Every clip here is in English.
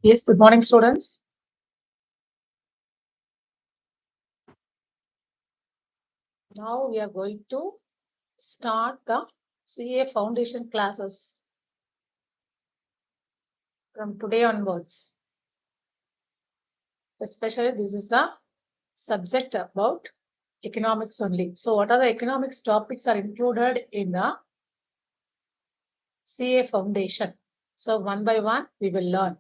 Yes, good morning, students. Now we are going to start the CA foundation classes from today onwards. Especially this is the subject about economics only. So what are the economics topics are included in the CA foundation? So one by one we will learn.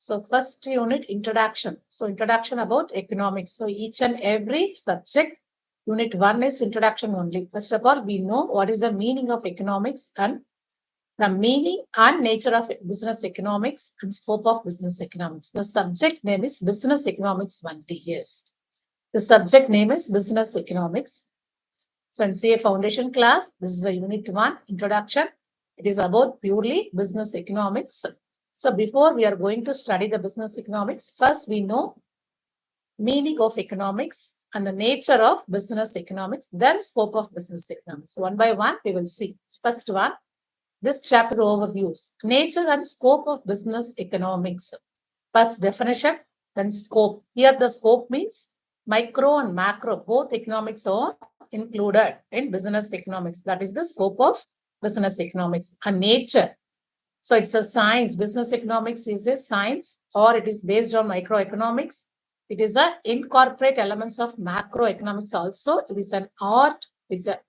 So first unit, introduction. So introduction about economics. So each and every subject, unit 1 is introduction only. First of all, we know what is the meaning of economics and the meaning and nature of business economics and scope of business economics. The subject name is business economics 1T. Yes. The subject name is business economics. So in CA foundation class, this is a unit 1 introduction. It is about purely business economics. So before we are going to study the business economics, first we know meaning of economics and the nature of business economics, then scope of business economics. One by one, we will see. First one, this chapter overviews nature and scope of business economics. First definition, then scope. Here the scope means micro and macro, both economics are included in business economics. That is the scope of business economics. And nature. So it's a science. Business economics is a science, or it is based on microeconomics. It is a incorporate elements of macroeconomics also. It is an art, it is a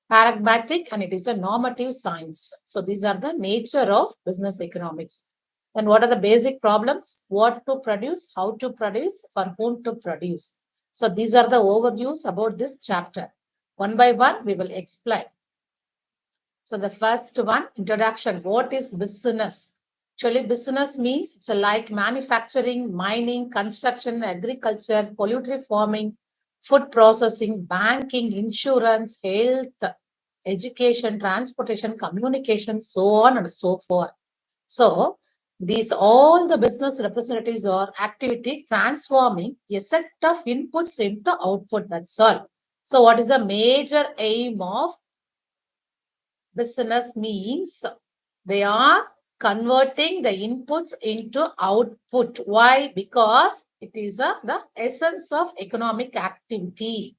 pragmatic, and it is a normative science. So these are the nature of business economics. And what are the basic problems? What to produce, how to produce, for whom to produce. So these are the overviews about this chapter. One by one, we will explain. So the first one, introduction. What is business? Actually, business means it's like manufacturing, mining, construction, agriculture, poultry farming, food processing, banking, insurance, health, education, transportation, communication, so on and so forth. So these all the business representatives are activity transforming a set of inputs into output. That's all. So what is the major aim of business means they are converting the inputs into output. Why? Because it is the essence of economic activity.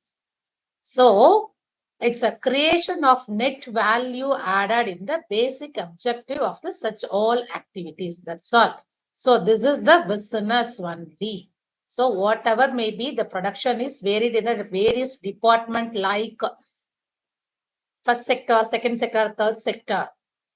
So it's a creation of net value added in the basic objective of the such all activities. That's all. So this is the business only. So whatever may be, the production is varied in the various department like first sector, second sector, third sector.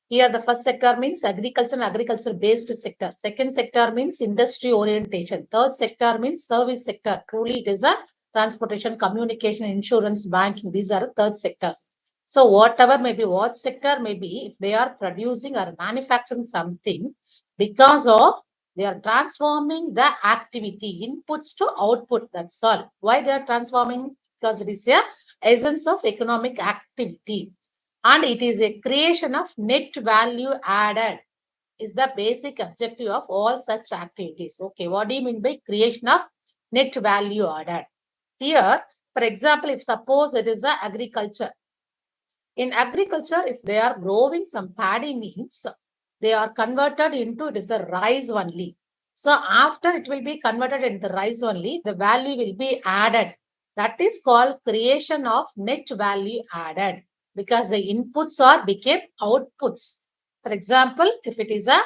Here the first sector means agriculture and agriculture based sector. Second sector means industry orientation. Third sector means service sector. Truly it is a transportation, communication, insurance, banking. These are the third sectors. So whatever may be, what sector may be, if they are producing or manufacturing something, because of they are transforming the activity inputs to output. That's all. Why they are transforming? Because it is a essence of economic activity. And it is a creation of net value added is the basic objective of all such activities. Okay, what do you mean by creation of net value added? Here, for example, if suppose it is a agriculture. In agriculture, if they are growing some paddy means, they are converted into it is a rice only. So after it will be converted into rice only, the value will be added. That is called creation of net value added, because the inputs are became outputs. For example, if it is a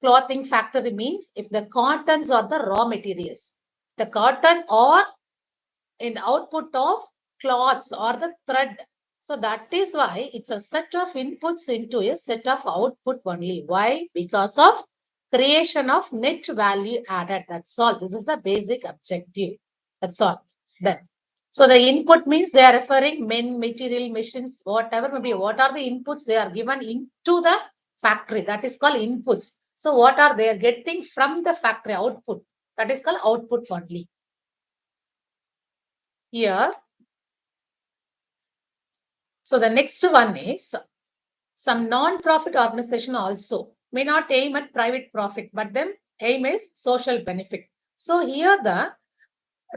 clothing factory means if the cottons are the raw materials, the cotton or in the output of cloths or the thread. So that is why it's a set of inputs into a set of output only. Why? Because of creation of net value added. That's all. This is the basic objective. That's all. Then. So the input means they are referring men, material, machines, whatever maybe. What are the inputs they are given into the factory? That is called inputs. So what are they getting from the factory output? That is called output only. Here. So the next one is some non-profit organization also may not aim at private profit, but then aim is social benefit. So here the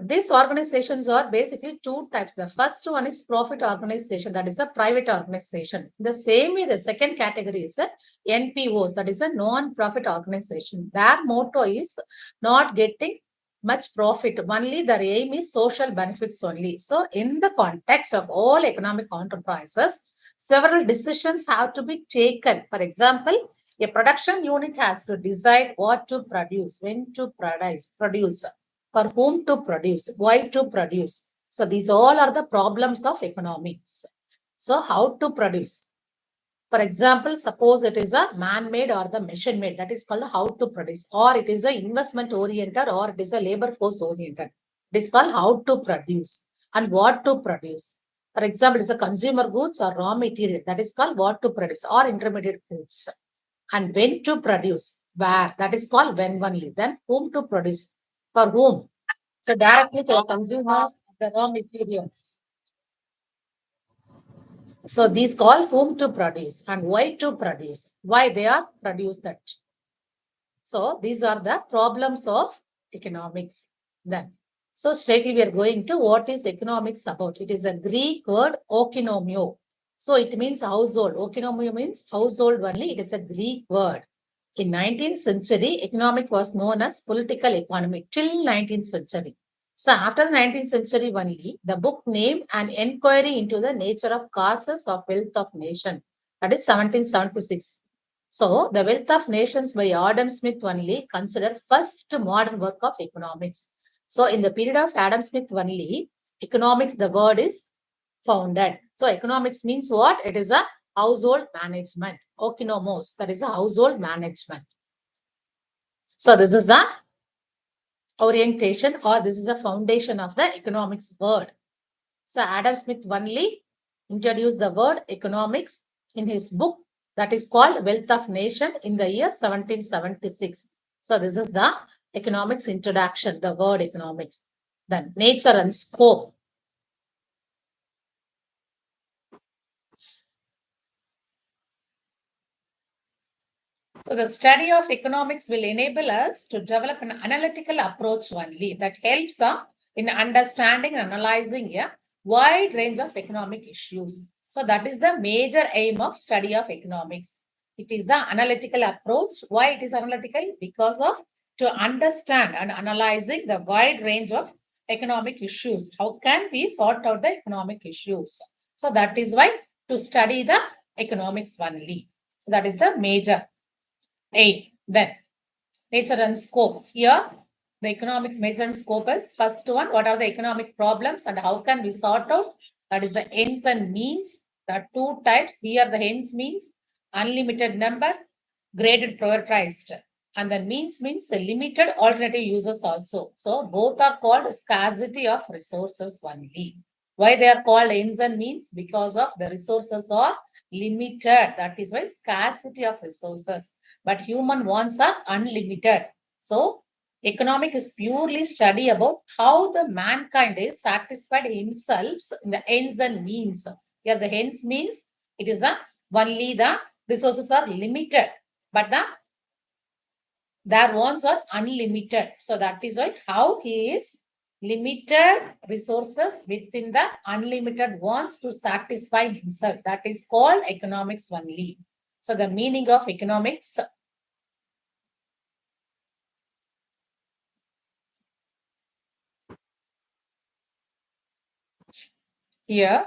These organizations are basically two types. The first one is profit organization, that is a private organization. The same way, the second category is a NPOs, that is a non-profit organization. Their motto is not getting much profit. Only their aim is social benefits only. So, in the context of all economic enterprises, several decisions have to be taken. For example, a production unit has to decide what to produce, when to produce, for whom to produce, why to produce. So these all are the problems of economics. So how to produce? For example, suppose it is a man-made or the machine-made, that is called how to produce, or it is a investment-oriented or it is a labor force-oriented. It is called how to produce and what to produce. For example, it is a consumer goods or raw material, that is called what to produce, or intermediate goods. And when to produce, where, that is called when only. Then whom to produce, for whom. So directly to the consumers, the raw materials. So these call whom to produce and why to produce, why they are produced that. So these are the problems of economics then. So straightly we are going to what is economics about. It is a Greek word okinomio. So it means household. Okinomio means household only. It is a Greek word. In 19th century, economic was known as political economy till 19th century. So after the 19th century only, the book named An Enquiry into the Nature of Causes of Wealth of Nation. That is 1776. So the Wealth of Nations by Adam Smith only considered first modern work of economics. So in the period of Adam Smith only, economics, the word is founded. So economics means what? It is a household management. Okinomos, that is a household management. So this is the orientation or this is the foundation of the economics word. So Adam Smith only introduced the word economics in his book that is called Wealth of Nation in the year 1776. So this is the economics introduction, the word economics. Then nature and scope. So the study of economics will enable us to develop an analytical approach only that helps in understanding and analyzing a wide range of economic issues. So that is the major aim of study of economics. It is the analytical approach. Why it is analytical? Because of to understand and analyzing the wide range of economic issues. How can we sort out the economic issues? So that is why to study the economics only. That is the major aim. Then nature and scope. Here, the economics measure and scope is first one. What are the economic problems and how can we sort out? That is the ends and means. There are two types. Here, the ends means unlimited number, graded prioritized. And the means the limited alternative uses also. So both are called scarcity of resources only. Why they are called ends and means? Because of the resources are limited. That is why scarcity of resources. But human wants are unlimited. So economic is purely study about how the mankind is satisfied himself in the ends and means. Here the ends means it is a only the resources are limited, but their wants are unlimited. So that is why how he is limited resources within the unlimited wants to satisfy himself. That is called economics only. So the meaning of economics. Here,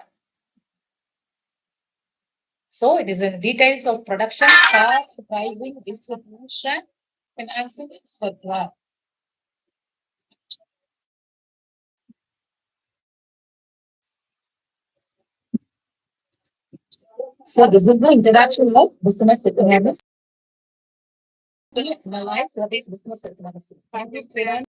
so it is in details of production, cost, pricing, distribution, financing, etc. So this is the introduction of business economics. We analyze what is business economics. Thank you, students.